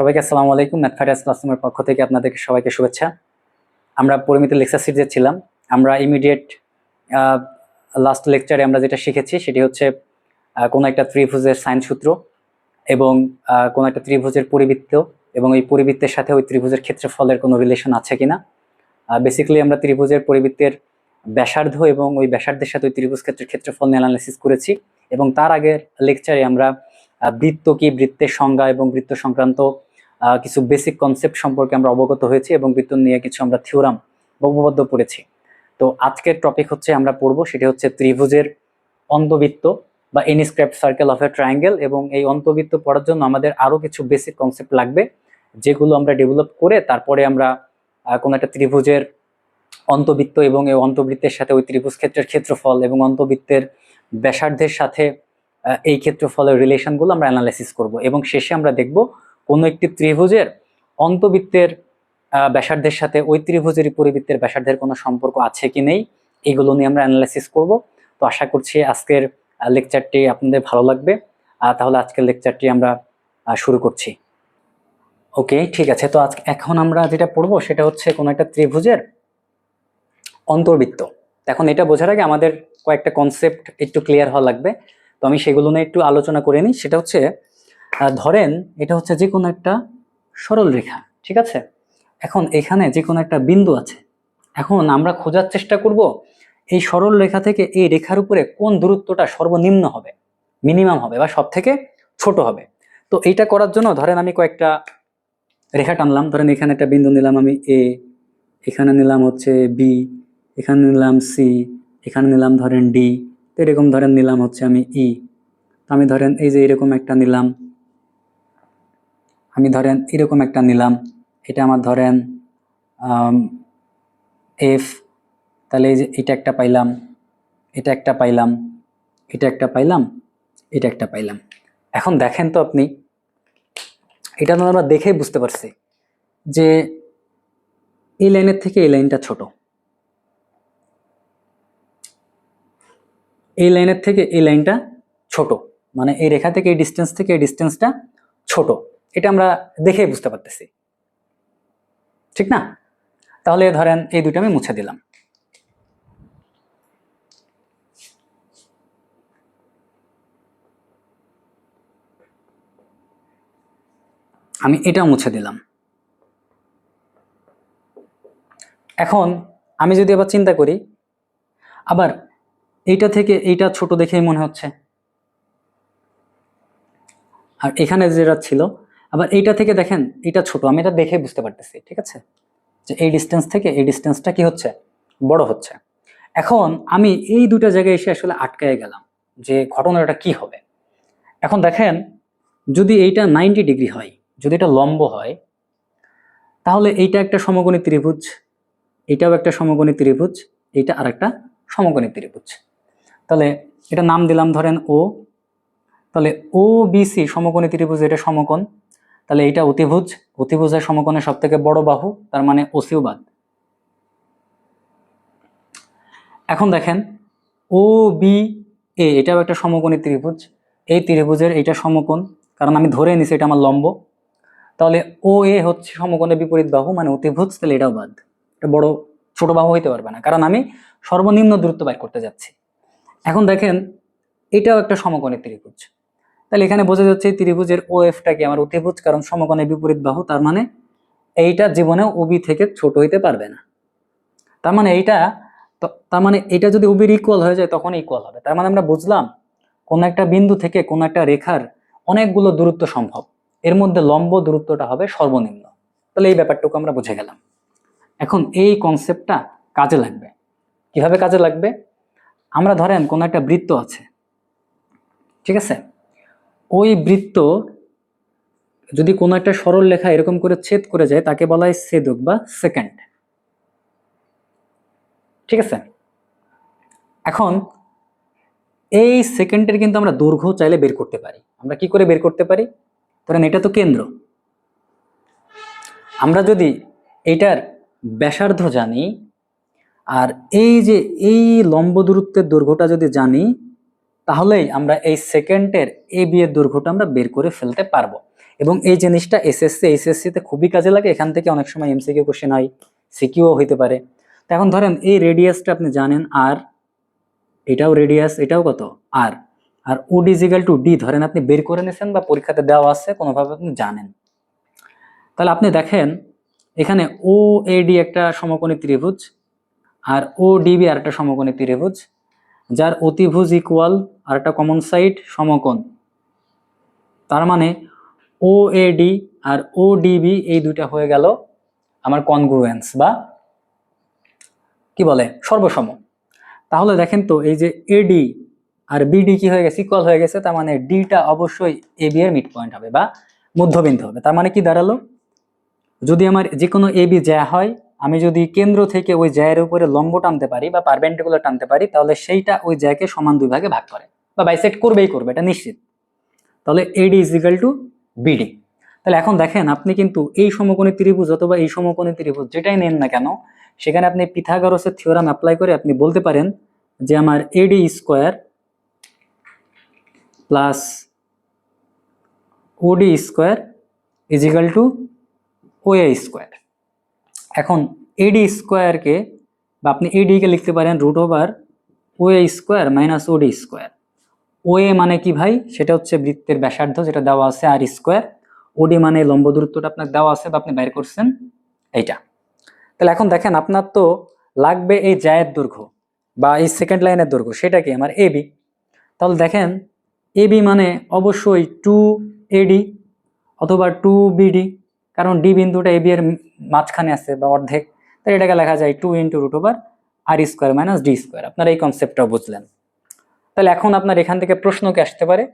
সবাইকে আসসালামু আলাইকুম। ম্যাথমেটিক্স ক্লাসরুমের পক্ষ থেকে আপনাদেরকে সবাইকে শুভেচ্ছা। আমরা পরিমিত লেকচার সিরিজে ছিলাম। আমরা ইমিডিয়েট লাস্ট লেকচারে আমরা যেটা শিখেছি সেটি হচ্ছে কোনো একটা ত্রিভুজের সাইন সূত্র এবং কোনো একটা ত্রিভুজের পরিবৃত্ত এবং এই পরিবৃত্তের সাথে ওই ত্রিভুজের ক্ষেত্রফলের কোনো রিলেশন আছে কিনা। বেসিক্যালি আমরা ত্রিভুজের পরিবৃত্তের ব্যাসার্ধ এবং ওই ব্যাসার্ধের সাথে ওই ত্রিভুজ ক্ষেত্রের ক্ষেত্রফল নিয়ে অ্যানালাইসিস করেছি এবং তার আগের লেকচারে আমরা বৃত্ত কি, বৃত্তের সংজ্ঞা এবং বৃত্ত সংক্রান্ত কিছু বেসিক কনসেপ্ট সম্পর্কে আমরা অবগত হয়েছি এবং বৃত্ত নিয়ে কিছু আমরা থিওরাম বা উপপাদ্য পড়েছি। তো আজকের টপিক হচ্ছে আমরা পড়বো সেটি হচ্ছে ত্রিভুজের অন্তবৃত্ত বা inscribed circle of a triangle. এবং এই অন্তবৃত্ত পড়ার জন্য আমাদের আরো কিছু বেসিক কনসেপ্ট লাগবে, যেগুলো আমরা ডেভেলপ করে তারপরে আমরা কোনো একটা ত্রিভুজের অন্তবৃত্ত এবং এই অন্তবৃত্তের সাথে ওই ত্রিভুজ ক্ষেত্রের ক্ষেত্রফল এবং অন্তবৃত্তের ব্যাসার্ধের সাথে এই ক্ষেত্রফলের রিলেশনগুলো আমরা অ্যানালাইসিস করব এবং শেষে আমরা দেখব কোনো একটি ত্রিভুজের অন্তবৃত্তের ব্যাসার্ধের সাথে ওই ত্রিভুজের পরিবৃত্তের ব্যাসার্ধের কোনো সম্পর্ক আছে কি নেই, এগুলো নিয়ে আমরা অ্যানালাইসিস করব। তো আশা করছি আজকের লেকচারটি আপনাদের ভালো লাগবে। তাহলে আজকের লেকচারটি আমরা শুরু করছি। ওকে, ঠিক আছে। তো এখন আমরা যেটা পড়বো সেটা হচ্ছে কোনো একটা ত্রিভুজের অন্তর্বৃত্ত। এখন এটা বোঝার আগে আমাদের কয়েকটা কনসেপ্ট একটু ক্লিয়ার হওয়া লাগবে, তো আমি সেগুলো নিয়ে একটু আলোচনা করে নিই। সেটা হচ্ছে ধরেন এটা হচ্ছে যে কোনো একটা সরল রেখা, ঠিক আছে। এখন এখানে যে কোনো একটা বিন্দু আছে। এখন আমরা খোঁজার চেষ্টা করব এই সরল রেখা থেকে এই রেখার উপরে কোন দূরত্বটা সর্বনিম্ন হবে, মিনিমাম হবে বা সব থেকে ছোট হবে। তো এইটা করার জন্য ধরেন আমি কয়েকটা রেখা টানলাম। ধরেন এখানে একটা বিন্দু নিলাম আমি এ, এখানে নিলাম হচ্ছে বি, এখানে নিলাম সি, এখানে নিলাম ধরেন ডি, তো এরকম ধরেন নিলাম হচ্ছে আমি ই। তো আমি ধরেন এই যে এরকম একটা নিলাম, আমি ধরেন এরকম একটা নিলাম, এটা আমার ধরেন এফ। তাহলে এই যে এটা একটা পাইলাম, এটা একটা পাইলাম, এটা একটা পাইলাম, এটা একটা পাইলাম। এখন দেখেন তো আপনি, এটা তো আমরা দেখেই বুঝতে পারছি যে এই লাইনের থেকে এই লাইনটা ছোট, এই লাইনের থেকে এই লাইনটা ছোট, মানে এই রেখা থেকে এই ডিস্টেন্স থেকে এই ডিস্টেন্সটা ছোট। এটা আমরা দেখেই বুঝতে পারতেছি, ঠিক না? তাহলে ধরেন এই দুটো আমি মুছে দিলাম। আমি এটা মুছে দিলাম। এখন আমি যদি আবার চিন্তা করি, আবার এইটা থেকে এইটা ছোট দেখেই মনে হচ্ছে, আর এখানে যেটা ছিল আবার এইটা থেকে দেখেন এটা ছোট, আমি এটা দেখে বুঝতে পারতেছি, ঠিক আছে, যে এই ডিস্টেন্স থেকে এই ডিস্টেন্সটা কি হচ্ছে, বড় হচ্ছে। এখন আমি এই দুটো জায়গায় এসে আসলে আটকায় গেলাম যে ঘটনাটা কি হবে। এখন দেখেন, যদি এইটা 90 ডিগ্রি হয়, যদি এটা লম্ব হয়, তাহলে এইটা একটা সমকোণী ত্রিভুজ, এটাও একটা সমকোণী ত্রিভুজ, এইটা আর একটা সমকোণী ত্রিভুজ। তাহলে এটা নাম দিলাম ধরেন ও। তাহলে ও বি সি সমকোণী ত্রিভুজ, এটা সমকোণ। তাহলে এইটা অতিভুজ, অতিভুজের সমকোণের সব থেকে বড় বাহু, তার মানে ওসিও বাদ। এখন দেখেন ও বি এ, এটাও একটা সমকোণী ত্রিভুজ, এই ত্রিভুজের এইটা সমকোণ, কারণ আমি ধরে নিছি এটা আমার লম্ব। তাহলে ও এ হচ্ছে সমকোণের বিপরীত বাহু, মানে অতিভুজ, তাহলে এটাও বাদ। এটা বড় ছোট বাহু হইতে পারবে না, কারণ আমি সর্বনিম্ন দূরত্ব বের করতে যাচ্ছি। এখন দেখেন এটাও একটা সমকোণী ত্রিভুজ, তাহলে এখানে বোঝা যাচ্ছে এই ত্রিভুজের ও এফটা কি আমার অতিভুজ, কারণ সমকোণের বিপরীত বাহু, তার মানে এইটা জীবনেও ওবি থেকে ছোট হইতে পারবে না। তার মানে এইটা, তার মানে এটা যদি ওবির ইকুয়াল হয়ে যায় তখন ইকুয়াল হবে। তার মানে আমরা বুঝলাম কোন একটা বিন্দু থেকে কোন একটা রেখার অনেকগুলো দূরত্ব সম্ভব, এর মধ্যে লম্ব দূরত্বটা হবে সর্বনিম্ন। তাহলে এই ব্যাপারটুকু আমরা বুঝে গেলাম। এখন এই কনসেপ্টটা কাজে লাগবে। কিভাবে কাজে লাগবে? আমরা ধরেন কোন একটা বৃত্ত আছে, ঠিক আছে, ওই বৃত্ত যদি কোনো একটা সরল রেখা এরকম করে ছেদ করে যায় তাকে বলা হয় ছেদক বা সেকেন্ড, ঠিক আছে। এখন এই সেকেন্ডের কিন্তু আমরা দৈর্ঘ্য চাইলে বের করতে পারি। আমরা কি করে বের করতে পারি? ধরেন এটা তো কেন্দ্র, আমরা যদি এটার ব্যাসার্ধ জানি আর এই যে এই লম্ব দূরত্বের দৈর্ঘ্যটা যদি জানি, তাহলেই আমরা এই সেকেন্ডের এ বি এর দৈর্ঘ্যটা আমরা বের করে ফেলতে পারবো। এবং এই জিনিসটা এসএসসি এইচএসসি-তে খুবই কাজে লাগে। এখান থেকে অনেক সময় এমসিকিউ কোশ্চেন হয়, সিকিউও হইতে পারে। তো এখন ধরেন এই রেডিয়াসটা আপনি জানেন আর, এটাও রেডিয়াস, এটাও কত আর, আর ওডি ইজিক্যাল টু ডি ধরেন আপনি বের করে নিয়েছেন বা পরীক্ষাতে দেওয়া আছে কোনোভাবে আপনি জানেন। তাহলে আপনি দেখেন এখানে ও এডি একটা সমকোণী ত্রিভুজ আর ও ডিবি আর একটা সমকোণী ত্রিভুজ, যার অতিভুজ ইকুয়াল আর একটা কমন সাইড সমকোণ। তার মানে ও এডি আর ও ডিবি এই দুইটা হয়ে গেল আমার কনগ্রুয়েন্স বা কি বলে সর্বসম। তাহলে দেখেন তো এই যে এডি আর বিডি কি হয়ে গেছে, ইকুয়াল হয়ে গেছে। তার মানে ডিটা অবশ্যই এবি এর মিড পয়েন্ট হবে বা মধ্যবিন্দু হবে। তার মানে কি দাঁড়ালো, যদি আমার যে কোনো এবি জ্যা হয়, আমি যদি কেন্দ্র থেকে ওই জ্যায়ের উপরে লম্ব টানতে পারি বা পারপেন্ডিকুলার টানতে পারি, তাহলে সেইটা ওই জ্যাকে সমান দুই ভাগে ভাগ করে বা বাইসেক্ট করবেই করবে, এটা নিশ্চিত। তাহলে এডি ইজ ইকুয়াল টু বিডি। তাহলে এখন দেখেন আপনি কিন্তু এই সমকোণী ত্রিভুজ অথবা এই সমকোণী ত্রিভুজ যেটাই নেন না কেন, সেখানে আপনি পিথাগোরাসের থিওরাম অ্যাপ্লাই করে আপনি বলতে পারেন যে আমার AD square plus OD square is equal to OA square. এখন এডি স্কোয়ারকে বা আপনি এডিকে লিখতে পারেন root over OA square minus OD square. OA মানে কি ভাই, সেটা হচ্ছে বৃত্তের ব্যাসার্ধ যেটা দেওয়া আছে আর স্কোয়ার। ওডি মানে লম্ব দূরত্বটা আপনার দেওয়া আছে বা আপনি বাইর করছেন এইটা। তাহলে এখন দেখেন আপনার তো লাগবে এই জায়ের দৈর্ঘ্য বা এই সেকেন্ড লাইনের দৈর্ঘ্য, সেটা কি আমার এবি। তাহলে দেখেন এবি মানে অবশ্যই টু এডি অথবা টু বিডি, কারণ ডি বিন্দুটা এবি এর মাঝখানে আছে বা অর্ধেক। তাই এটাকে লেখা যায় টু ইন্টু রুট ওভার আর স্কোয়ার মাইনাস ডি স্কোয়ার। আপনারা এই কনসেপ্টটাও বুঝলেন। তাহলে এখন আপনার এখান থেকে প্রশ্ন কি আসতে পারে,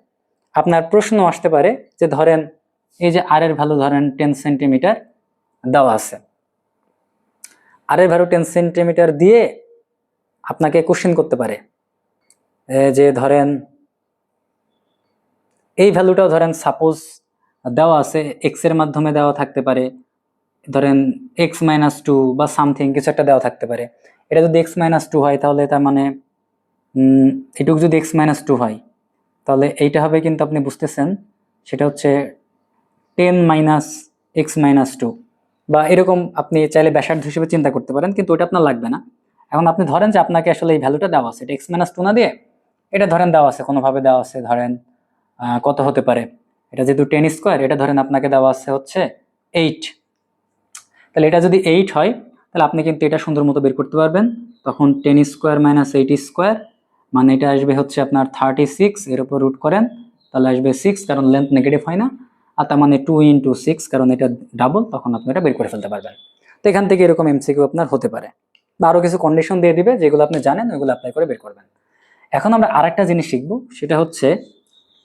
আপনার প্রশ্ন আসতে পারে যে ধরেন এই যে আর এর ভ্যালু ধরেন 10 সেন্টিমিটার দেওয়া আছে, আর এর ভ্যালু 10 সেন্টিমিটার দিয়ে আপনাকে কোশ্চেন করতে পারে যে ধরেন এই ভ্যালুটাও ধরেন সাপোজ দেওয়া আছে, এক্স এর মাধ্যমে দেওয়া থাকতে পারে, ধরেন এক্স মাইনাস টু বা সামথিং কিছু একটা দেওয়া থাকতে পারে। এটা যদি এক্স মাইনাস টু হয় তাহলে তার মানে এটুকু যদি এক্স মাইনাস টু হয় তাহলে এইটা হবে কিন্তু আপনি বুঝতেছেন সেটা হচ্ছে 10 মাইনাস এক্স মাইনাস টু বা এরকম আপনি চাইলে ব্যাসার্ধ হিসেবে চিন্তা করতে পারেন, কিন্তু ওটা আপনার লাগবে না। এখন আপনি ধরেন যে আপনাকে আসলে এই ভ্যালুটা দেওয়া আছে, এটা এক্স মাইনাস টু না দিয়ে এটা ধরেন দেওয়া আছে, কোনোভাবে দেওয়া আছে ধরেন কত হতে পারে, এটা যেহেতু 10 স্কোয়ার, এটা ধরেন আপনাকে দেওয়া আছে হচ্ছে 8। তাহলে এটা যদি 8 হয় তাহলে আপনি কিন্তু এটা সুন্দর মতো বের করতে পারবেন। তখন 10 স্কোয়ার মাইনাস 8 স্কোয়ার মানে এটা আসবে হচ্ছে আপনার 36, এর উপর রুট করেন তাহলে আসবে 6, কারণ লেন্থ নেগেটিভ হয় না। আর তার মানে 2 ইন্টু 6, কারণ এটা ডাবল, তখন আপনি এটা বের করে ফেলতে পারবেন। তো এখান থেকে এরকম এমসিকিউ আপনার হতে পারে বা আরও কিছু কন্ডিশন দিয়ে দিবে, যেগুলো আপনি জানেন ওইগুলো অ্যাপ্লাই করে বের করবেন। এখন আমরা আরেকটা জিনিস শিখবো, সেটা হচ্ছে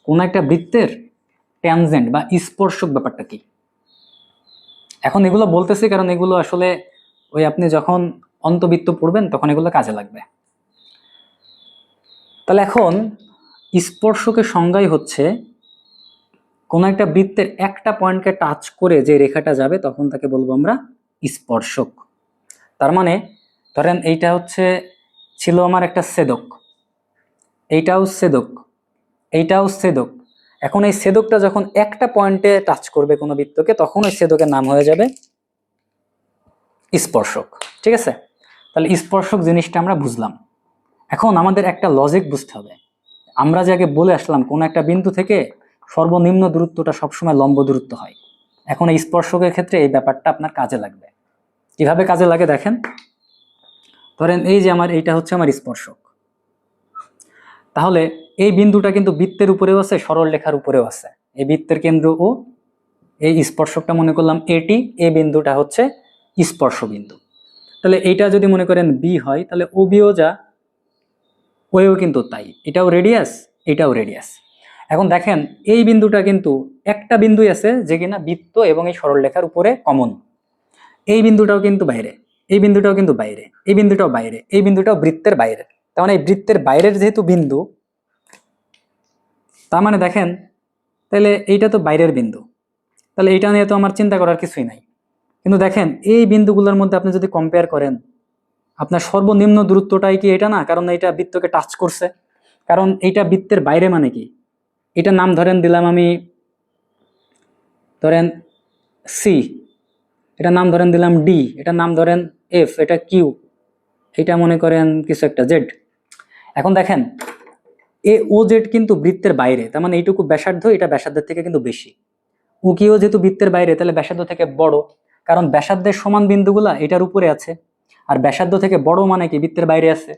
কোন একটা বৃত্তের ট্যানজেন্ট বা স্পর্শক ব্যাপারটা কি। এখন এগুলো বলতেছি কারণ এগুলো আসলে ওই আপনি যখন অন্তবৃত্ত পড়বেন তখন এগুলো কাজে লাগবে। তাহলে এখন স্পর্শকের সংজ্ঞাই হচ্ছে কোন একটা বৃত্তের একটা পয়েন্টকে টাচ করে যে রেখাটা যাবে তখন তাকে বলবো আমরা স্পর্শক। তার মানে ধরেন এইটা হচ্ছে ছিল আমার একটা ছেদক, এইটাও ছেদক, এইটাও ছেদক। এখন এই ছেদকটা যখন একটা পয়েন্টে টাচ করবে কোনো বৃত্তকে তখন ওই ছেদকের নাম হয়ে যাবে স্পর্শক। ঠিক আছে, তাহলে স্পর্শক জিনিসটা আমরা বুঝলাম। এখন আমাদের একটা লজিক বুঝতে হবে। আমরা যে আগে বলে আসলাম কোন একটা বিন্দু থেকে সর্বনিম্ন দূরত্বটা সবসময় লম্ব দূরত্ব হয়, এখন এই স্পর্শকের ক্ষেত্রে এই ব্যাপারটা আপনার কাজে লাগবে। কিভাবে কাজে লাগে দেখেন, ধরেন এই যে আমার এইটা হচ্ছে আমার স্পর্শক, তাহলে এই বিন্দুটা কিন্তু বৃত্তের উপরেও আছে সরল রেখার উপরেও আছে। এই বৃত্তের কেন্দ্র ও এই স্পর্শকটা মনে করলাম এটি, এই বিন্দুটা হচ্ছে স্পর্শ বিন্দু। তাহলে এইটা যদি মনে করেন বি হয় তাহলে ও বিও যা ওয়েও কিন্তু তাই, এটাও রেডিয়াস এটাও রেডিয়াস। এখন দেখেন এই বিন্দুটা কিন্তু একটা বিন্দুই আছে যে কিনা বৃত্ত এবং এই সরলরেখার উপরে কমন। এই বিন্দুটাও কিন্তু বাইরে, এই বিন্দুটাও কিন্তু বাইরে, এই বিন্দুটাও বাইরে, এই বিন্দুটাও বৃত্তের বাইরে। তার মানে এই বৃত্তের বাইরের যেহেতু বিন্দু, তার মানে দেখেন তাহলে এইটা তো বাইরের বিন্দু, তাহলে এইটা নিয়ে তো আমার চিন্তা করার কিছুই নাই। কিন্তু দেখেন এই বিন্দুগুলোর মধ্যে আপনি যদি কম্পেয়ার করেন, আপনার সর্বনিম্ন দূরত্বটাই কি এটা না, কারণ এটা বৃত্তকে টাচ করছে, কারণ এইটা বৃত্তের বাইরে মানে কি, এটা নাম ধরেন দিলাম আমি ধরেন সি, এটা নাম ধরেন দিলাম ডি, এটা নাম ধরেন এফ, এটা কিউ, এটা মনে করেন কিছু একটা জেড। এখন দেখেন এ ও জেড কিন্তু বৃত্তের বাইরে, তার মানে এইটুকু ব্যাসার্ধ, এটা ব্যাসার্ধের থেকে কিন্তু বেশি। ও কিউ যেহেতু বৃত্তের বাইরে, তাহলে ব্যাসার্ধ থেকে বড়, কারণ ব্যাসার্ধের সমান বিন্দুগুলা এটার উপরে আছে, আর ব্যাসার্ধ থেকে বড় মানে কি বৃত্তের বাইরে আছে,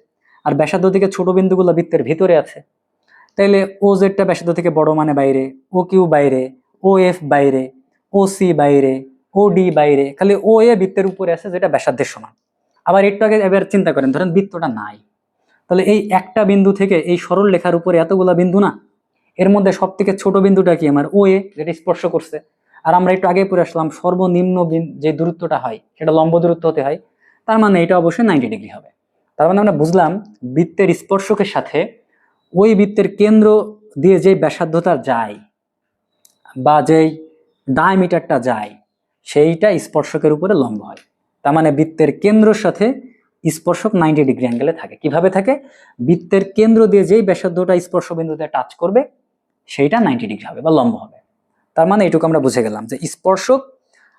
আর ব্যাসার্ধ থেকে ছোট বিন্দুগুলো বৃত্তের ভিতরে আছে। তাইলে ও জেডটা ব্যাসার্ধ থেকে বড় মানে বাইরে, ও কিউ বাইরে, ও এফ বাইরে, ও সি বাইরে, ও ডি বাইরে, খালি ও এ বৃত্তের উপরে আছে যেটা ব্যাসার্ধের সমান। আবার একটু আগে এবার চিন্তা করেন, ধরেন বৃত্তটা নাই, তাহলে এই একটা বিন্দু থেকে এই সরল রেখার উপরে এতগুলা বিন্দু না, এর মধ্যে সব থেকে ছোট বিন্দুটা কি আমার ও এ, যেটা স্পর্শ করছে। আর আমরা একটু আগে পড়ে আসলাম সর্বনিম্ন যে দূরত্বটা হয় সেটা লম্ব দূরত্ব হতে হয়, তার মানে এটা অবশ্যই 90 ডিগ্রি হবে। তার মানে আমরা বুঝলাম বৃত্তের স্পর্শকের সাথে ওই বৃত্তের কেন্দ্র দিয়ে যে ব্যাসার্ধতা যায় বা যেই ডায়ামিটারটা যায় সেইটা স্পর্শকের উপরে লম্ব হয়। তার মানে বৃত্তের কেন্দ্রের সাথে স্পর্শক 90 ডিগ্রি অ্যাঙ্গেলে থাকে। কিভাবে থাকে? বৃত্তের কেন্দ্র দিয়ে যেই ব্যাসার্ধটা স্পর্শ বিন্দুতে টাচ করবে সেইটা 90 ডিগ্রি হবে বা লম্ব হবে। তার মানে এটুকু আমরা বুঝে গেলাম যে স্পর্শক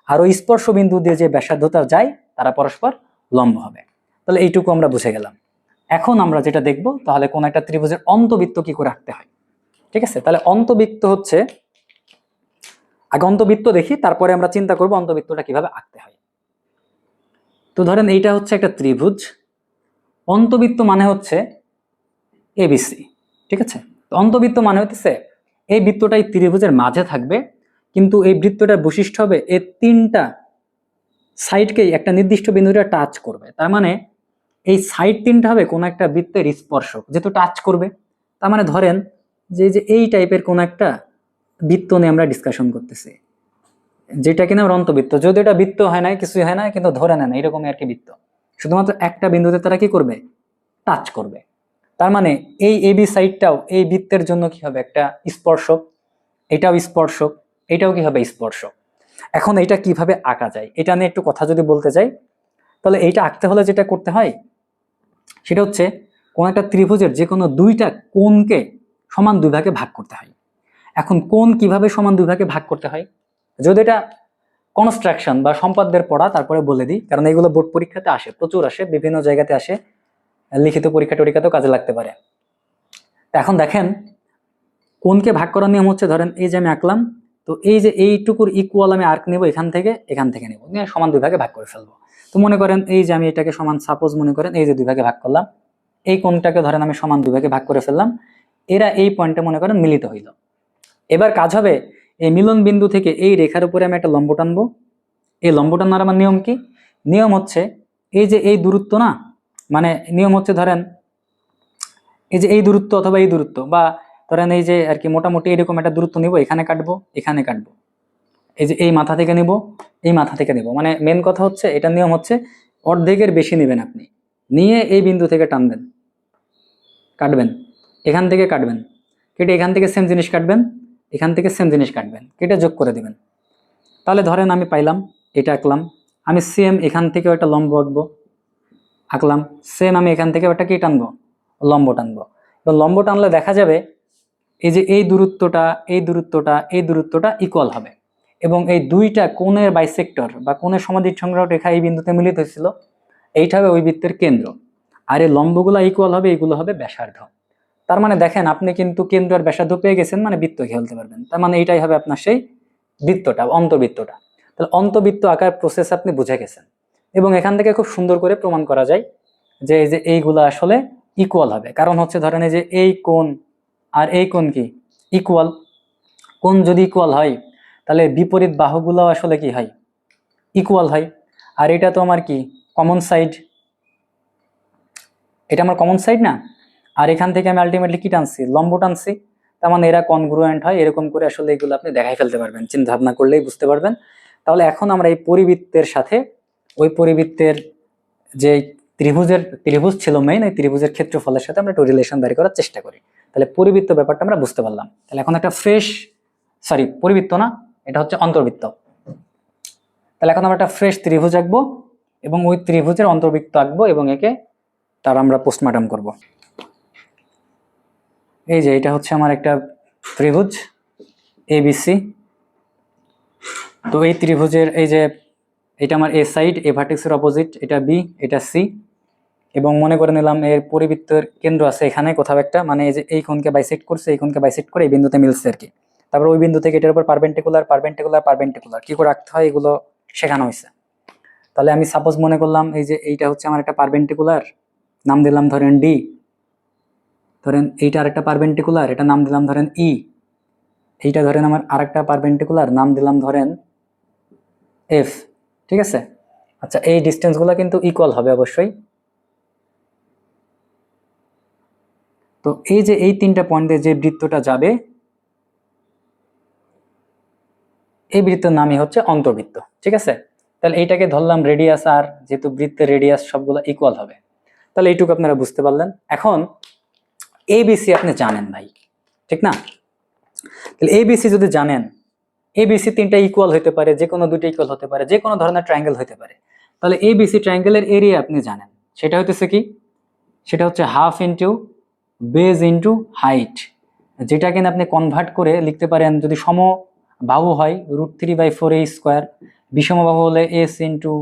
আর ওই স্পর্শ বিন্দু দিয়ে যে ব্যাসার্ধতা যায় তারা পরস্পর লম্ব হবে। তাহলে এইটুকু আমরা বুঝে গেলাম। এখন আমরা যেটা দেখব, তাহলে কোন একটা ত্রিভুজের অন্তবৃত্ত কি করে আঁকতে হয়। ঠিক আছে, তাহলে অন্তবৃত্ত হচ্ছে, আগে অন্তবৃত্ত দেখি, তারপরে আমরা চিন্তা করব অন্তবৃত্তটা কিভাবে আঁকতে হয়। তো ধরেন এইটা হচ্ছে একটা ত্রিভুজ, অন্তবৃত্ত মানে হচ্ছে এবিসি। ঠিক আছে, তো অন্তবৃত্ত মানে হচ্ছে এই বৃত্তটা এই ত্রিভুজের মাঝে থাকবে, কিন্তু এই বৃত্তটার বৈশিষ্ট্য হবে এই তিনটা সাইডকেই একটা নির্দিষ্ট বিন্দুটা টাচ করবে। তার মানে এই সাইড তিনটা হবে কোন একটা বৃত্তের স্পর্শক, যেহেতু টাচ করবে। তার মানে ধরেন যে এই টাইপের কোন একটা বৃত্ত নিয়ে আমরা ডিসকাশন করতেছি, যেটা কিনা আমরা অন্তবৃত্ত, যদি এটা বৃত্ত হয় না, কিছুই হয় না, কিন্তু ধরে নেন এরকমই আর কি বৃত্ত, শুধুমাত্র একটা বিন্দুতে তারা কি করবে, টাচ করবে। তার মানে এই এবি সাইডটাও এই বৃত্তের জন্য কি হবে, একটা স্পর্শক, এটাও স্পর্শক, এটাও কি হবে, স্পর্শক। এখন এটা কিভাবে আঁকা যায় এটা নিয়ে একটু কথা যদি বলতে যাই, তাহলে এইটা আঁকতে হলে যেটা করতে হয় সেটা হচ্ছে কোন একটা ত্রিভুজের যে কোনো দুইটা কোণকে সমান দুই ভাগে ভাগ করতে হয়। এখন কোণ কিভাবে সমান দুই ভাগে ভাগ করতে হয়, যদি এটা কনস্ট্রাকশন বা সম্পাদ্যের পড়া তারপরে বলে দিই, কারণ এগুলো বোর্ড পরীক্ষাতে আসে, প্রচুর আসে, বিভিন্ন জায়গাতে আসে, লিখিত পরীক্ষা টরীক্ষাতেও কাজে লাগতে পারে। এখন দেখেন কোণকে ভাগ করার নিয়ম হচ্ছে, ধরেন এই যে আমি আঁকলাম, তো এই যে এইটুকুর ইকুয়াল আমি আর্ক নেব, এখান থেকে নেব, নিয়ে সমান দুই ভাগে ভাগ করে ফেলবো। তো মনে করেন এই যে আমি এটাকে সমান, সাপোজ মনে করেন এই যে দুই ভাগে ভাগ করলাম, এই কোণটাকে ধরেন আমি সমান দুই ভাগে ভাগ করে ফেললাম, এরা এই পয়েন্টে মনে করেন মিলিত হইল। এবার কাজ হবে এই মিলন বিন্দু থেকে এই রেখার উপরে আমি একটা লম্ব টানবো। এই লম্ব টানার আমার নিয়ম কি? নিয়ম হচ্ছে এই যে এই দূরত্ব না, মানে নিয়ম হচ্ছে ধরেন এই যে এই দূরত্ব অথবা এই দূরত্ব, বা ধরেন এই যে আর কি মোটামুটি এরকম একটা দূরত্ব নিব, এখানে কাটবো, এখানে কাটবো, এই যে এই মাথা থেকে নিব, এই মাথা থেকে নেব, মানে মেন কথা হচ্ছে এটার নিয়ম হচ্ছে অর্ধেকের বেশি নেবেন আপনি, নিয়ে এই বিন্দু থেকে টানবেন, কাটবেন, এখান থেকে কাটবেন, কেটে এখান থেকে সেম জিনিস কাটবেন, এখান থেকে সেম জিনিস কাটবেন, কেটে যোগ করে দিবেন। তাহলে ধরেন আমি পাইলাম, এটা আঁকলাম, আমি সেম এখান থেকেও একটা লম্ব আঁকবো, আঁকলাম, সেম আমি এখান থেকে একটা কি টানবো, লম্ব টানবো। এবার লম্ব টানলে দেখা যাবে এই যে এই দূরত্বটা, এই দূরত্বটা, এই দূরত্বটা ইকুয়াল হবে, এবং এই দুইটা কোণের বাইসেক্টর বা কোণের সমাধিসংগ্রহ রেখা এই বিন্দুতে মিলিত হয়েছিল, এইটা হবে ওই বৃত্তের কেন্দ্র। আর এই লম্বগুলো ইকুয়াল হবে, এইগুলো হবে ব্যাসার্ধ। তার মানে দেখেন আপনি কিন্তু কেন্দ্র আর ব্যাসার্ধ পেয়ে গেছেন, মানে বৃত্ত খেলতে পারবেন। তার মানে এইটাই হবে আপনার সেই বৃত্তটা, অন্তবৃত্তটা। তাহলে অন্তবৃত্ত আঁকার প্রসেস আপনি বুঝে গেছেন, এবং এখান থেকে খুব সুন্দর করে প্রমাণ করা যায় যে এই যে এইগুলা আসলে ইকুয়াল হবে। কারণ হচ্ছে ধরেন এই যে এই কোণ আর এই কোণ কি ইকুয়াল, কোণ যদি ইকুয়াল হয় তাহলে বিপরীত বাহুগুলো আসলে কি হয়, ইকুয়াল হয়। আর এটা তো আমার কি কমন সাইড, এটা আমার কমন সাইড না, আর এখান থেকে আমি আলটিমেটলি কি টানছি, লম্ব টানছি। তার মানে এরা কনগ্রুয়েন্ট হয়, এরকম করে আসলে এগুলো আপনি দেখাই ফেলতে পারবেন, চিন্তা ভাবনা করলেই বুঝতে পারবেন। তাহলে এখন আমরা এই পরিবৃত্তের সাথে ওই পরিবৃত্তের যে ত্রিভুজ ছিল মেইন, এই ত্রিভুজের ক্ষেত্রফলের সাথে আমরা একটু রিলেশন দাঁড়ি করার চেষ্টা করি। তাহলে পরিবৃত্ত ব্যাপারটা আমরা বুঝতে পারলাম। তাহলে এখন একটা পরিবৃত্ত না, এটা হচ্ছে অন্তর্বৃত্ত। তাহলে এখন আমরা একটা ফ্রেশ ত্রিভুজ আঁকবো এবং ওই ত্রিভুজের অন্তর্বৃত্ত আঁকবো, এবং একে তার আমরা পোস্টমর্টম করব। এই যে এটা হচ্ছে আমার একটা ত্রিভুজ এবিসি, তো এই ত্রিভুজের এই যে এটা আমার এ সাইড, এ ভার্টেক্সের অপোজিট, এটা বি, এটা সি, এবং মনে করে নিলাম এর পরিবৃত্তের কেন্দ্র আছে এখানে কোথাও একটা, মানে এই যে এই কোণকে বাইসেক্ট করছে, এই কোণকে বাইসেক্ট করে এই বিন্দুতে মিলছে আর কি। তারপর ওই বিন্দু থেকে এটার উপর পারপেন্ডিকুলার পারপেন্ডিকুলার পারপেন্ডিকুলার কি করে রাখতে হয় এগুলো শেখানো হয়েছে। তাহলে আমি সাপোজ মনে করলাম এই যে এইটা হচ্ছে আমার একটা পারপেন্ডিকুলার, নাম দিলাম ধরেন ডি, ধরেন এইটা আরেকটা পারপেন্ডিকুলার, এটা নাম দিলাম ধরেন ই, এইটা ধরেন আমার আরেকটা পারপেন্ডিকুলার, নাম দিলাম ধরেন এফ। ঠিক আছে? আচ্ছা, এই ডিস্টেন্সগুলো কিন্তু ইকুয়াল হবে অবশ্যই। তো এই যে এই তিনটা পয়েন্টে যে বৃত্তটা যাবে, এই বৃত্তের নামই হচ্ছে অন্তর্বৃত্ত। ঠিক আছে? তাহলে এইটাকে ধরলাম রেডিয়াস, আর যেহেতু বৃত্তের রেডিয়াস সবগুলো ইকুয়াল হবে, তাহলে এইটুকু আপনারা বুঝতে পারলেন। এখন এবিসি আপনি জানেন ভাই, ঠিক না? তাহলে এবিসি যদি জানেন, এবিসি তিনটা ইকুয়াল হতে পারে, যে কোনো দুটো ইকুয়াল হতে পারে, যে কোনো ধরনের ট্রায়াঙ্গেল হতে পারে। তাহলে এবিসি ট্রায়াঙ্গেলের এরিয়া আপনি জানেন, সেটা হতেছে কি? সেটা হচ্ছে half into base into height, যেটা কিনা আপনি কনভার্ট করে লিখতে পারেন, যদি সমবাহু হয় √3/4a², বিষমবাহু হলে এস ইন্টু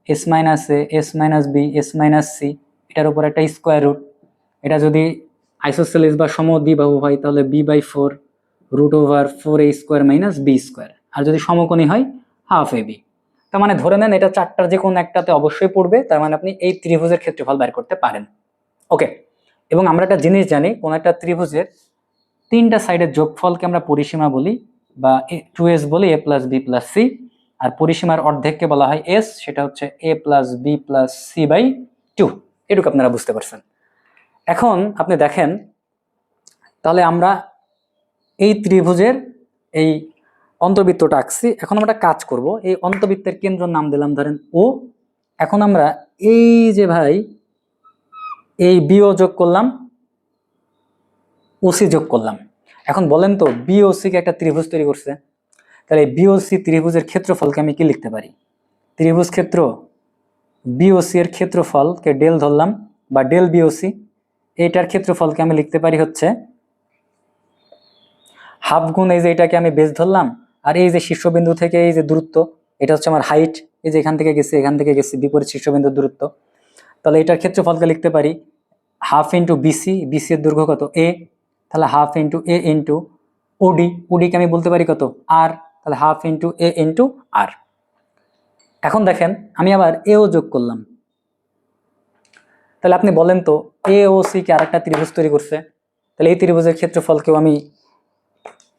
এস মাইনাস এ, S minus B, S minus c, এটার উপর একটা স্কোয়ার রুট। এটা যদি আইসোসেলিস বা সমদ্বিবাহু হয় তাহলে b/4 √4a² মাইনাস b², আর যদি সমকোণী হয় হাফ ab। তার মানে ধরে নেন এটা চারটার যে কোনো একটাতে অবশ্যই পড়বে, তার মানে আপনি এই ত্রিভুজের ক্ষেত্রফল বের করতে পারেন। ওকে, এবং আমরা একটা জিনিস জানি, কোন একটা ত্রিভুজের তিনটা সাইডের যোগফলকে আমরা পরিসীমা বলি, বা 2s বলি, a + b + c, আর পরিসীমার অর্ধেককে বলা হয় s, সেটা হচ্ছে a + b + c/2। এটুকু আপনারা বুঝতে পারছেন। এখন আপনি দেখেন, তাহলে আমরা এই ত্রিভুজের এই অন্তর্বৃত্তটা আঁকছি। এখন আমরা কাজ করব, এই অন্তর্বৃত্তের কেন্দ্র নাম দিলাম ধরেন ও। এখন আমরা এই যে ভাই এই বিও যোগ করলাম, ওসি যোগ করলাম। এখন বলেন তো বিওসি কে একটা ত্রিভুজ তৈরি করছে, তাহলে বিওসি ত্রিভুজের ক্ষেত্রফলকে আমি কি লিখতে পারি? ত্রিভুজ ক্ষেত্র বিওসি এর ক্ষেত্রফলকে ডেল ধরলাম, বা ডেল বিওসি, এইটার ক্ষেত্রফলকে আমি লিখতে পারি হচ্ছে হাফ গুণ এই যে এটাকে আমি বেস ধরলাম, আর এই যে শীর্ষবিন্দু থেকে এই যে দূরত্ব, এটা হচ্ছে আমার হাইট, এই যে এখান থেকে গেছি বিপরীত শীর্ষবিন্দুর দূরত্ব। তাহলে এটার ক্ষেত্রফলকে লিখতে পারি হাফ ইন্টু বিসি, বিসি এর দৈর্ঘ্য কত এ, তাহলে হাফ ইন্টু এ ইন্টু ওডি, ওডিকে আমি বলতে পারি কত আর, তাহলে হাফ ইন্টু এ ইন্টু আর। এখন দেখেন আমি আবার এও যোগ করলাম, তাহলে আপনি বলেন তো এ ও সি কে আরেকটা ত্রিভুজ তৈরি করছে, তাহলে এই ত্রিভুজের ক্ষেত্রফলকেও আমি,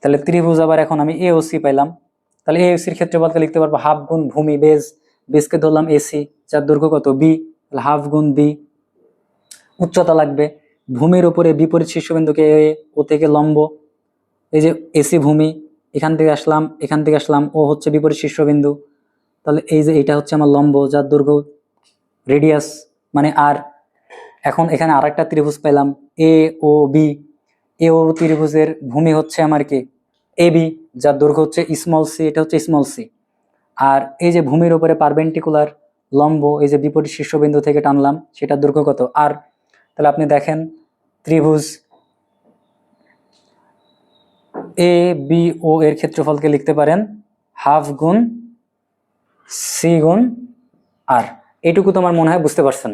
তাহলে ত্রিভুজ আবার এখন আমি এ ও সি পাইলাম, তাহলে এ ও সির ক্ষেত্রফলকে লিখতে পারবো হাফ গুণ ভূমি বেজ, বেজকে ধরলাম এসি, যার দৈর্ঘ্য কত বি, তাহলে হাফ গুণ বি। উচ্চতা লাগবে, ভূমির উপরে বিপরীত শীর্ষবিন্দুকে এ, ও থেকে লম্ব, এই যে এসি ভূমি, এখান থেকে আসলাম এখান থেকে আসলাম, ও হচ্ছে বিপরীত শীর্ষবিন্দু, তাহলে এই যে এটা হচ্ছে আমার লম্ব, যার দৈর্ঘ্য রেডিয়াস মানে আর। এখন এখানে আরেকটা ত্রিভুজ পেলাম এ ও বি, এ ও ত্রিভুজের ভূমি হচ্ছে আমার কি এ বি, যার দৈর্ঘ্য হচ্ছে স্মল সি, এটা হচ্ছে স্মল সি। আর এই যে ভূমির উপরে পারপেন্ডিকুলার লম্ব, এই যে বিপরীত শীর্ষবিন্দু থেকে টানলাম, সেটার দৈর্ঘ্য কত আর। তাহলে আপনি দেখেন ত্রিভুজ এ বি ও এর ক্ষেত্রফলকে লিখতে পারেন হাফ গুণ সি গুণ আর। এইটুকু তোমার মনে হয় বুঝতে পারছেন।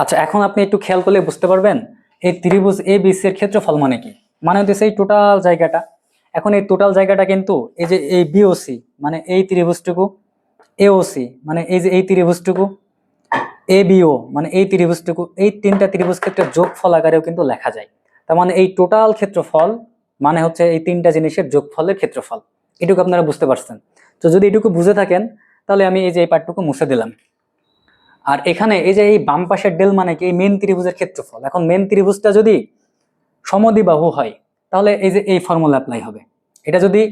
আচ্ছা, এখন আপনি একটু খেয়াল করলে বুঝতে পারবেন এই ত্রিভুজ এ বি সি এর ক্ষেত্রফল মানে কি, মানে হচ্ছে এই টোটাল জায়গাটা। এখন এই টোটাল জায়গাটা কিন্তু এই যে এই বিওসি মানে এই ত্রিভুজটুকু, এওসি মানে এই যে এই ত্রিভুজটুকু, এ বিও মানে এই ত্রিভুজটুকু, এই তিনটা ত্রিভুজ ক্ষেত্রের যোগফল আকারেও কিন্তু লেখা যায়। তার মানে এই টোটাল ক্ষেত্রফল মানে হচ্ছে এই তিনটা জিনিসের যোগফলের ক্ষেত্রফল। এটুকু আপনারা বুঝতে পারছেন। তো যদি এটুকু বুঝে থাকেন তাহলে আমি এই যে এই পার্টটুকু মুছে দিলাম। আর এখানে এই যে এই বাম পাশের ডেল মানে কি এই মেন ত্রিভুজের ক্ষেত্রফল। এখন মেন ত্রিভুজটা যদি সমদ্বিবাহু হয় তাহলে এই যে এই ফর্মুলা অ্যাপ্লাই হবে। এটা যদি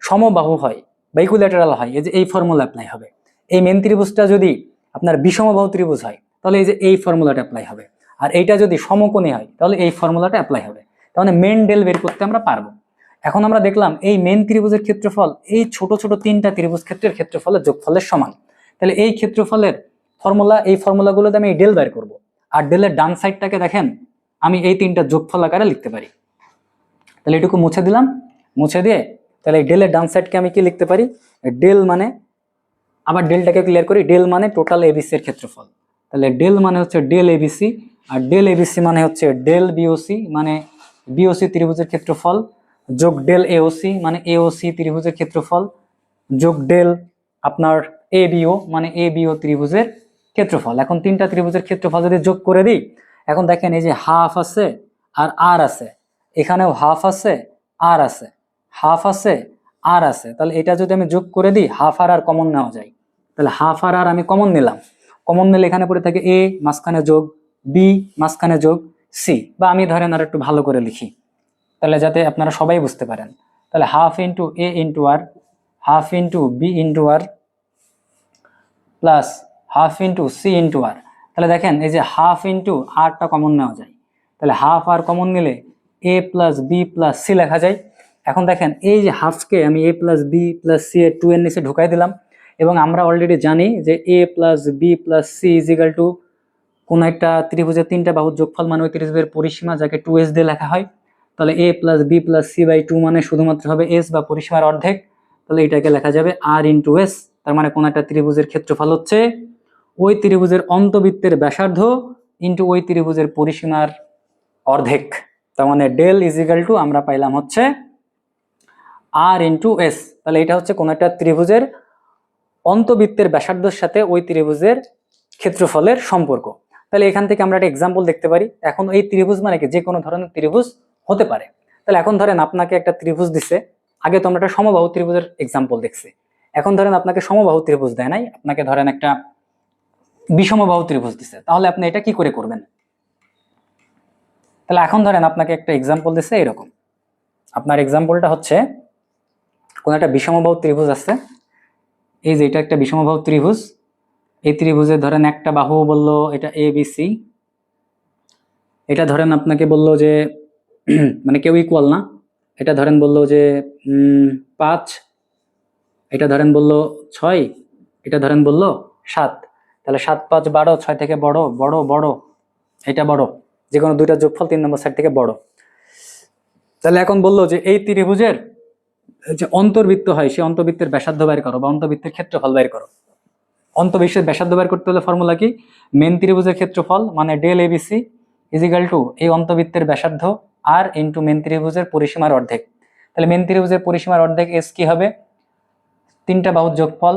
সমবাহু হয় বা ইকুইল্যাটারাল হয় এই যে এই ফর্মুলা অ্যাপ্লাই হবে। এই মেন ত্রিভুজটা যদি আপনার বিষমবাহু ত্রিভুজ হয় তাহলে এই যে এই ফর্মুলাটা অ্যাপ্লাই হবে। আর এইটা যদি সমকোণী হয় তাহলে এই ফর্মুলাটা অ্যাপ্লাই হবে। তাহলে মেন ডেল বের করতে আমরা পারবো। এখন আমরা দেখলাম এই মেন ত্রিভুজের ক্ষেত্রফল এই ছোট ছোট তিনটা ত্রিভুজ ক্ষেত্রের ক্ষেত্রফলের যোগফলের সমান। তাহলে এই ক্ষেত্রফলের ফর্মুলা, এই ফর্মুলাগুলোতে আমি এই ডেল বের করব। আর ডেলের ডান সাইডটাকে দেখেন আমি এই তিনটা যোগফল আকারে লিখতে পারি। তাহলে এটুকু মুছে দিলাম, মুছে দিয়ে তাহলে এই ডেলের ডান সাইডকে আমি কি লিখতে পারি, ডেল মানে, আবার ডেলটাকে ক্লিয়ার করি, ডেল মানে টোটাল এবিসি এর ক্ষেত্রফল। তাহলে ডেল মানে হচ্ছে ডেল এবিসি, আর ডেল এবিসি মানে হচ্ছে ডেল বিওসি মানে বিওসি ত্রিভুজের ক্ষেত্রফল, যোগ ডেল এওসি মানে এওসি ত্রিভুজের ক্ষেত্রফল, যোগ ডেল আপনার এ বিও মানে এ বিও ত্রিভুজের ক্ষেত্রফল। এখন তিনটা ত্রিভুজের ক্ষেত্রফল যদি যোগ করে দিই, এখন দেখেন এই যে হাফ আছে আর আর আছে, এখানেও হাফ আছে আর আছে, হাফ আছে আর আছে, তাহলে এটা যদি আমি যোগ করে দিই হাফ আর আর কমন নেওয়া যায়, তাহলে হাফ আর আর আমি কমন নিলাম, কমন নিলে এখানে পড়ে থাকে এ মাঝখানে যোগ বি মাঝখানে যোগ সি, বা আমি ধরেন আর একটু ভালো করে লিখি তাহলে যাতে আপনারা সবাই বুঝতে পারেন। তাহলে half into a into r, half into b into r plus half into c into r. তাহলে দেখেন এই যে হাফ ইন্টু আরটা কমন নেওয়া যায়, তাহলে হাফ আর কমন নিলে এ প্লাস বি প্লাস সি লেখা যায়। এখন দেখেন এই যে হাফকে আমি এ প্লাস বি প্লাস সি এর 2 এর নিচে ঢুকাই দিলাম, এবং আমরা অলরেডি জানি যে a plus b plus c is equal to কোন একটা ত্রিভুজের তিনটা বাহুর যোগফল মানে ওই ত্রিভুজের পরিসীমা, যাকে 2s দিয়ে লেখা হয়। তাহলে a plus b plus c by 2 মানে শুধুমাত্র হবে এস বা পরিসীমার অর্ধেক, তাহলে এটাকে লেখা যাবে আর ইন্টু এস। তার মানে কোন একটা ত্রিভুজের ক্ষেত্রফল হচ্ছে ওই ত্রিভুজের অন্তবৃত্তের ব্যাসার্ধ ইন্টু ওই ত্রিভুজের পরিসীমার অর্ধেক। তার মানে ডেল ইজ ইকাল টু আমরা পাইলাম হচ্ছে আর ইন্টু এস। তাহলে এটা হচ্ছে কোন একটা ত্রিভুজের অন্তবৃত্তের ব্যাসার্ধের সাথে ওই ত্রিভুজের ক্ষেত্রফলের সম্পর্ক। তাহলে এখান থেকে আমরা একটা এক্সাম্পল দেখতে পারি। এখন এই ত্রিভুজ মানে কি, যে কোনো ধরনের ত্রিভুজ হতে পারে। তাহলে এখন ধরেন আপনাকে একটা ত্রিভুজ দিছে, আগে তো আমরা একটা সমবাহু ত্রিভুজের এক্সাম্পল দেখছি, এখন ধরেন আপনাকে সমবাহু ত্রিভুজ দেয় নাই, আপনাকে ধরেন একটা বিষমবাহু ত্রিভুজ দিছে, তাহলে আপনি এটা কি করে করবেন? তাহলে এখন ধরেন আপনাকে একটা এক্সাম্পল দিছে এরকম, আপনার এক্সাম্পলটা হচ্ছে কোন একটা বিষমবাহু ত্রিভুজ আছে, এই যে এটা একটা বিষমবাহু ত্রিভুজ, এই ত্রিভুজে ধরেন একটা বাহু বললো এটা এ বি সি, এটা ধরেন আপনাকে বললো যে মানে কেউ ইকুয়াল না, এটা ধরেন বললো যে 5, এটা ধরেন বললো 6, এটা ধরেন বললো 7, তাহলে 7 5 12, 6 থেকে বড় বড় বড়, এটা বড়, যে কোনো দুইটা যোগফল 3 নম্বর সাইড থেকে বড়। তাহলে এখন বললো যে এই ত্রিভুজের যে অন্তর্বৃত্ত হয় সেই অন্তর্বৃত্তের ব্যাসার্ধ বের করো বা অন্তর্বৃত্তের ক্ষেত্রফল বের করো। অন্তর্বৃত্তের ব্যাসার্ধ বের করতে হলে ফর্মুলা কি, মেন ত্রিভুজের ক্ষেত্রফল মানে del ABC is equal to এই অন্তর্বৃত্তের ব্যাসার্ধ আর ইন্টু মেন ত্রিভুজের পরিসীমার অর্ধেক। তাহলে মেন ত্রিভুজের পরিসীমার অর্ধেক এস কি হবে, তিনটা বাহুর যোগফল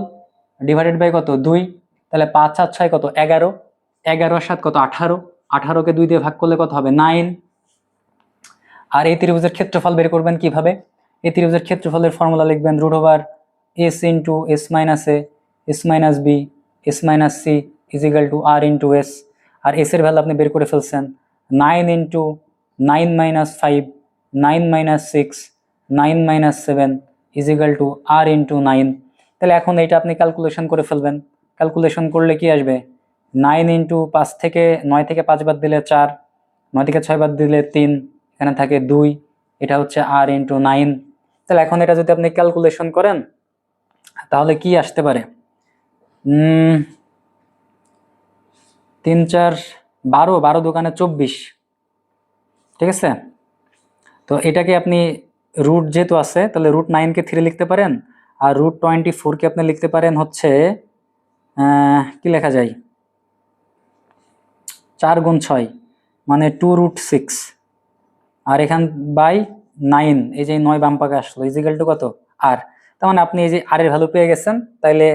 ডিভাইডেড বাই কত 2, তাহলে 5 আর 6 কত 11, 11 আর 7 কত 18, 18কে 2 দিয়ে ভাগ করলে কত হবে 9। আর এই ত্রিভুজের ক্ষেত্রফল বের করবেন কিভাবে, এই ত্রিভুজের ক্ষেত্রফলের ফর্মুলা লিখবেন root over S into S minus A S minus B S minus C is equal to R into S. R S এর ভ্যালু আপনি বের করে ফেলছেন 9 into 9 minus 5 9 minus 6 9 minus 7 is equal to R into 9। তাহলে এখন এইটা আপনি calculation করে ফেলবেন, ক্যালকুলেশন করলে কি আসবে 9 ইন্টু 5 থেকে 9 থেকে 5 বাদ দিলে 4, 9 থেকে 6 বাদ দিলে 3, এখানে থাকে 2, এটা হচ্ছে আর ইন্টু 9। তাহলে এখন এটা যদি আপনি ক্যালকুলেশন করেন তাহলে কি আসতে পারে, 3 4 12, 12 দোকানে 24, ঠিক আছে। তো এটাকে আপনি রুট যেহেতু আছে তাহলে রুট 9কে 3 লিখতে পারেন, আর রুট 24কে আপনি লিখতে পারেন হচ্ছে কি লেখা যায় 4 গুণ 6 মানে 2 রুট 6, আর এখান বাই 9, এই যে 9 বাম পাকে আসলো ইজিক্যাল টু কত আর। তার মানে আপনি এই যে আর এর ভ্যালু পেয়ে গেছেন। তাইলে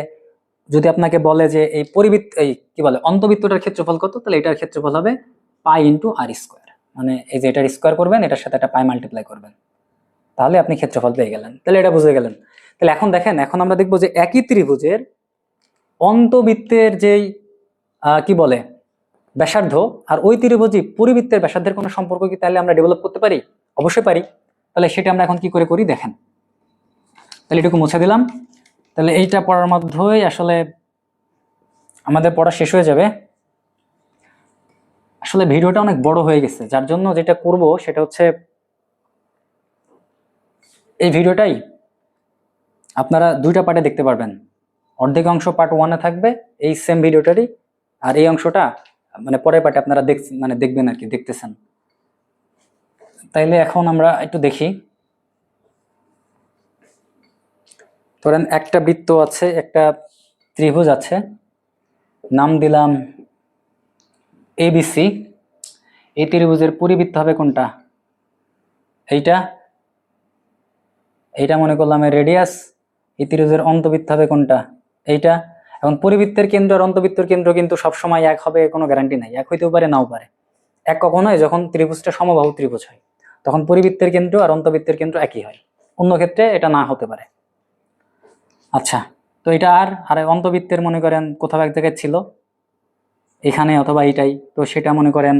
যদি আপনাকে বলে যে এই পরিবৃত্ত এই কি বলে অন্তবৃত্তটার ক্ষেত্রফল কত, তাহলে এটার ক্ষেত্রফল হবে পাই ইন্টু আর স্কোয়ার, মানে এই যে এটার স্কোয়ার করবেন, এটার সাথে একটা পাই মাল্টিপ্লাই করবেন, তাহলে আপনি ক্ষেত্রফল পেয়ে গেলেন। তাহলে এটা বুঝে গেলেন। তাহলে এখন দেখেন, এখন আমরা দেখবো যে একই ত্রিভুজের অন্তবৃত্তের যেই কি বলে ব্যাসার্ধ আর ওই ত্রিভুজই পরিবৃত্তের ব্যাসার্ধের কোনো সম্পর্ক কি তাহলে আমরা ডেভেলপ করতে পারি? অবশ্যই পারি। তাহলে সেটা আমরা এখন কি করে করি দেখেন। তাহলে এটুকু মুছে দিলাম। তাহলে এইটা পড়ার মাধ্যমেই আসলে আমাদের পড়া শেষ হয়ে যাবে। আসলে ভিডিওটা অনেক বড় হয়ে গেছে, যার জন্য যেটা করব সেটা হচ্ছে এই ভিডিওটাই আপনারা দুইটা পার্টে দেখতে পারবেন। অর্ধেক অংশ পার্ট 1-এ থাকবে এই সেম ভিডিওটারই, আর এই অংশটা মানে পরের পার্টে আপনারা দেখবেন আর কি, দেখতেছেন। তাইলে এখন আমরা একটু দেখি, ধরেন একটা বৃত্ত আছে, একটা ত্রিভুজ আছে, নাম দিলাম এবিসি। এই ত্রিভুজের পরিবৃত্ত হবে কোনটা? এইটা। এইটা মনে করলাম এর রেডিয়াস। এই ত্রিভুজের অন্তবৃত্ত হবে কোনটা? এইটা। এখন পরিবৃত্তের কেন্দ্র আর অন্তবৃত্তের কেন্দ্র কিন্তু সবসময় এক হবে কোনো গ্যারান্টি নাই, এক হইতেও পারে নাও পারে। এক কখন হয়? যখন ত্রিভুজটা সমবাহু ত্রিভুজ হয়, তখন পরিবৃত্তের কেন্দ্র আর অন্তবৃত্তের কেন্দ্র একই হয়, অন্য ক্ষেত্রে এটা না হতে পারে। আচ্ছা, তো এটা আর অন্তবৃত্তের মনে করেন কোথাও এক জায়গায় ছিল, এখানে অথবা এইটাই, তো সেটা মনে করেন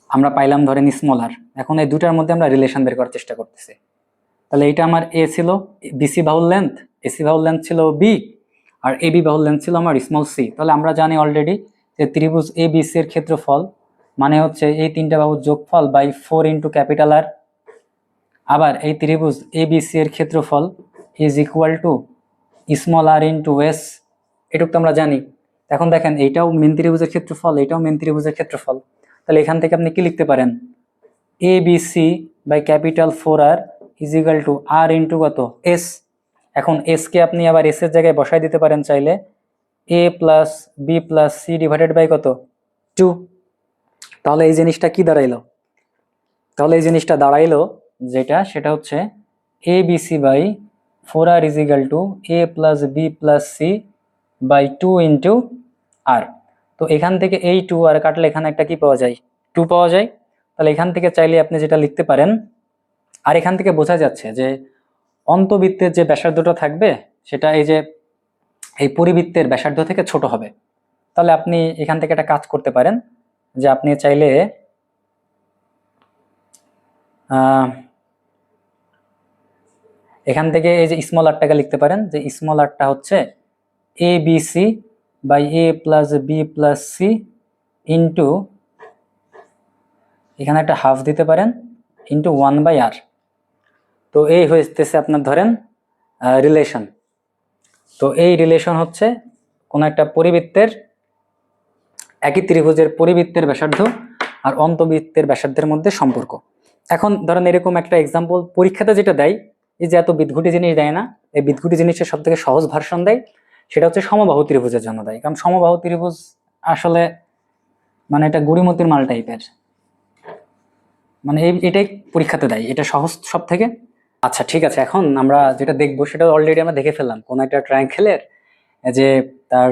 আমরা পাইলাম ধরেন স্মলার। এখন এই দুটার মধ্যে আমরা রিলেশন বের করার চেষ্টা করতেছি। তাহলে এইটা আমার এ ছিল, বিসি বাহুর লেন্থ, এসি বাহুর লেন্থ ছিল বি, আর এবি বাহুর লেন্থ ছিল আমার স্মল সি। তাহলে আমরা জানি অলরেডি যে ত্রিভুজ এ বিসি এর ক্ষেত্রফল মানে হচ্ছে এই তিনটা বাহুর যোগফল বাই 4 ইন্টু ক্যাপিটাল আর। আবার এই ত্রিভুজ এ বিসি এর ক্ষেত্রফল is equal to small R into S, এটুকু তো আমরা জানি। এখন দেখেন এইটাও মেন ত্রিভুজের ক্ষেত্রফল, এটাও মেন ত্রিভুজের ক্ষেত্রফল। তাহলে এখান থেকে আপনি কি লিখতে পারেন? A b c by capital 4R is equal to R into কত? এস। এখন এস কে আপনি আবার এস এর জায়গায় বসাই দিতে পারেন চাইলে, a plus b plus c divided by কত? 2। তাহলে এই জিনিসটা কি দাঁড়াইলো? তাহলে এই জিনিসটা দাঁড়াইলো যেটা, সেটা হচ্ছে a b c by 4R is equal to a plus b plus c by 2 into r. তো এখান থেকে এই 2 আর কাটলে এখানে একটা কি পাওয়া যায়? 2 পাওয়া যায়। তাহলে এখান থেকে চাইলে আপনি যেটা লিখতে পারেন, আর এখান থেকে বোঝা যাচ্ছে যে অন্তবৃত্তের যে ব্যাসার্ধটা থাকবে সেটা এই যে এই পরিবৃত্তের ব্যাসার্ধ থেকে ছোট হবে। তাহলে আপনি এখান থেকে একটা কাজ করতে পারেন যে আপনি চাইলে এখান থেকে এই যে স্মল আরটাকে লিখতে পারেন, যে স্মল আরটা হচ্ছে a b c by a plus b plus c into, এখানে একটা হাফ দিতে পারেন, ইন্টু 1/r। তো এই হইতেছে আপনার ধরেন রিলেশন। তো এই রিলেশন হচ্ছে কোন একটা পরিবৃত্তের, একই ত্রিভুজের পরিবৃত্তের ব্যাসার্ধ আর অন্তবৃত্তের ব্যাসার্ধের মধ্যে সম্পর্ক। এখন ধরেন এরকম একটা এক্সাম্পল পরীক্ষাতে যেটা দেয়, এই যে এত বিদঘুটি জিনিস দেয় না, এই বিদঘুটি জিনিসের সব থেকে সহজ ভার্সন দেয়, সেটা হচ্ছে সমবাহু ত্রিভুজের জন্য দেয়। কারণ সমবাহু ত্রিভুজ আসলে মানে এটা গড়িমতির মাল টাইপের, মানে এটাই পরীক্ষাতে দেয়, এটা সহজ সব থেকে। আচ্ছা ঠিক আছে, এখন আমরা যেটা দেখবো সেটা অলরেডি আমরা দেখে ফেললাম, কোন একটা ট্রায়াঙ্গেলের যে তার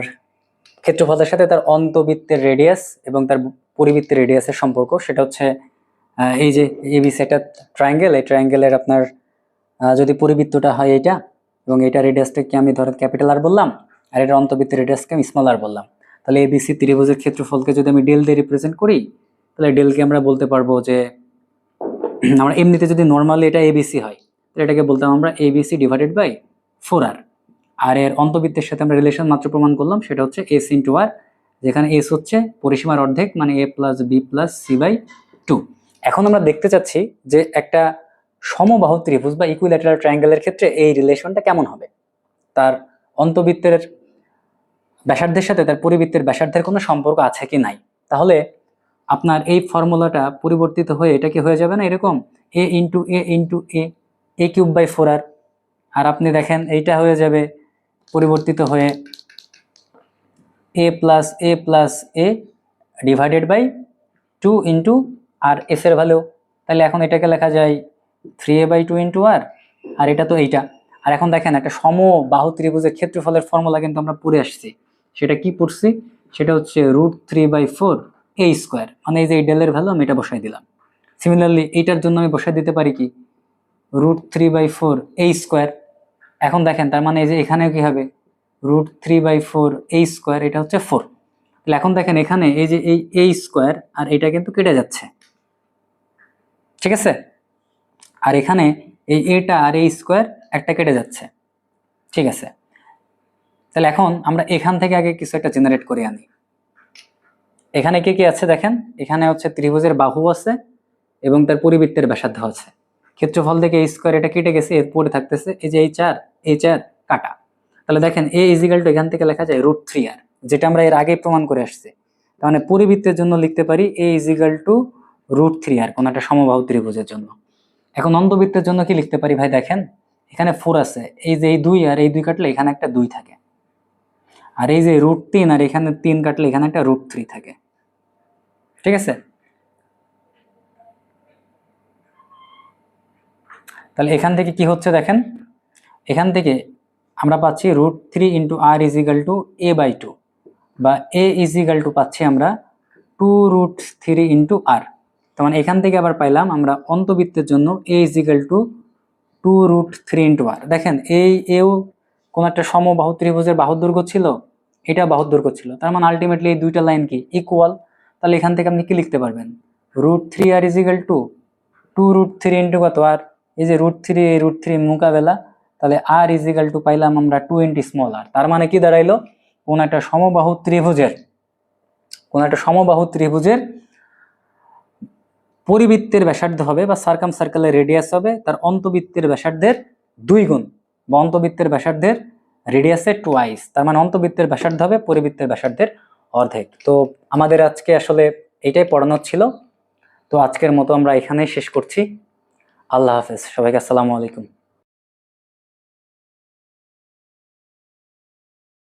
ক্ষেত্রফলের সাথে তার অন্তবৃত্তের রেডিয়াস এবং তার পরিবৃত্তের রেডিয়াসের সম্পর্ক। সেটা হচ্ছে এই যে এবিসি একটা ট্রায়াঙ্গেল, এই ট্রায়াঙ্গেলের আপনার যদি পরিবৃত্তটা হয় এইটা, এবং এটা রেডিয়াসটাকে আমি ধরেন ক্যাপিটাল আর বললাম, আর এটা অন্তবৃত্তের রেডিয়াসকে আমি স্মল আর বললাম। তাহলে এবিসি ত্রিভুজের ক্ষেত্রফলকে যদি আমি ডেল দিয়ে রিপ্রেজেন্ট করি, তাহলে ডেলকে আমরা বলতে পারবো যে আমরা এমনিতে যদি নর্মালি এটা এবিসি হয় তাহলে এটাকে বলতাম আমরা এবিসি ডিভাইডেড বাই 4R। আর এর অন্তবৃত্তের সাথে আমরা রিলেশন মাত্র প্রমাণ করলাম, সেটা হচ্ছে এস ইন্টু আর, যেখানে এস হচ্ছে পরিসীমার অর্ধেক মানে a plus b plus c by 2। এখন আমরা দেখতে চাচ্ছি যে একটা সমবাহু ত্রিভুজ বা ইকুইল্যাটারাল ট্রায়াঙ্গেলের ক্ষেত্রে এই রিলেশনটা কেমন হবে, তার অন্তবৃত্তের ব্যাসার্ধের সাথে তার পরিবৃত্তের ব্যাসার্ধের কোনো সম্পর্ক আছে কি নাই। তাহলে আপনার এই ফর্মুলাটা পরিবর্তিত হয়ে এটা কি হয়ে যাবে না এরকম, a into a cube by 4R। আর আপনি দেখেন এইটা হয়ে যাবে পরিবর্তিত হয়ে a plus a divided by 2 into r S এর ভ্যালু। তাহলে এখন এটাকে লেখা যায় 3a/2 ইন্টু আর, আর এটা তো এইটা। আর এখন দেখেন একটা সমবাহু ত্রিভুজের ক্ষেত্রফলের ফর্মুলা কিন্তু আমরা পড়ে আসছি, সেটা কি পড়ছি? সেটা হচ্ছে √3/4 a স্কোয়ার, মানে এই যে এই ডেলের ভ্যালু আমি এটা বসাই দিলাম। সিমিলারলি এইটার জন্য আমি বসাই দিতে পারি কি √3/4 a স্কোয়ার। এখন দেখেন তার মানে এই যে এখানেও কি হবে √3/4 a স্কোয়ার, এটা হচ্ছে 4। তাহলে এখন দেখেন এখানে এই যে এই a স্কোয়ার আর এটা কিন্তু কেটে যাচ্ছে, ঠিক আছে? আর এখানে এই এটা আর a স্কোয়ার একটা কেটে যাচ্ছে, ঠিক আছে? তাহলে এখন আমরা এখান থেকে আগে কিছু একটা জেনারেট করে আনি। এখানে কি কি আছে দেখেন, এখানে হচ্ছে ত্রিভুজের বাহু আছে এবং তার পরিবৃত্তের ব্যাসার্ধ আছে। ক্ষেত্রফল থেকে a স্কোয়ার এটা কেটে গেছে, এরপরে থাকতেছে এই যে এই 4 কাটা। তাহলে দেখেন a ইজিক্যাল টু এখান থেকে লেখা যায় √3r, যেটা আমরা এর আগে প্রমাণ করে আসছি তার মানে পরিবৃত্তের জন্য লিখতে পারি a ইজিক্যাল টু √3 আর কোন একটা সমবাহু ত্রিভুজের জন্য। এখন অন্তবৃত্তের জন্য কি লিখতে পারি ভাই? দেখেন এখানে 4 আছে, এই যে এই 2 আর এই 2 কাটলে এখানে একটা 2 থাকে, আর এই যে √3 আর এখানে 3 কাটলে এখানে একটা √3 থাকে। ঠিক আছে, তাহলে এখান থেকে কি হচ্ছে দেখেন, এখান থেকে আমরা পাচ্ছি √3 into r is equal two a/2, বা a ইজিক্যাল টু পাচ্ছি আমরা 2√3 ইন্টু r। তার মানে এখান থেকে আবার পাইলাম আমরা অন্তবৃত্তের জন্য a is equal to 2√3 into r। দেখেন এও কোন একটা সমবাহু ত্রিভুজের বাহুর দৈর্ঘ্য ছিল, এটা বাহুর দৈর্ঘ্য ছিল, তার মানে আলটিমেটলি এই দুইটা লাইন কি ইকুয়াল। তাহলে এখান থেকে আপনি কি লিখতে পারবেন? √3r ইজিক্যাল টু 2√3 ইন্টু কত r, এই যে √3 মোকাবেলা, তাহলে r ইজিক্যাল টু পাইলাম আমরা 2 ইন্টু স্মল r। তার মানে কি দাঁড়াইলো, কোন একটা সমবাহু ত্রিভুজের পরিবৃত্তের ব্যাসার্ধ হবে বা সার্কাম সার্কেলের রেডিয়াস হবে তার অন্তবৃত্তের ব্যাসার্ধের 2 গুণ, বা অন্তবৃত্তের ব্যাসার্ধের রেডিয়াসের টুয়াইস। তার মানে অন্তবৃত্তের ব্যাসার্ধ হবে পরিবৃত্তের ব্যাসার্ধের অর্ধেক। তো আমাদের আজকে আসলে এইটাই পড়ানোর ছিল। তো আজকের মতো আমরা এখানেই শেষ করছি। আল্লাহ হাফেজ, সবাইকে আসসালামু আলাইকুম।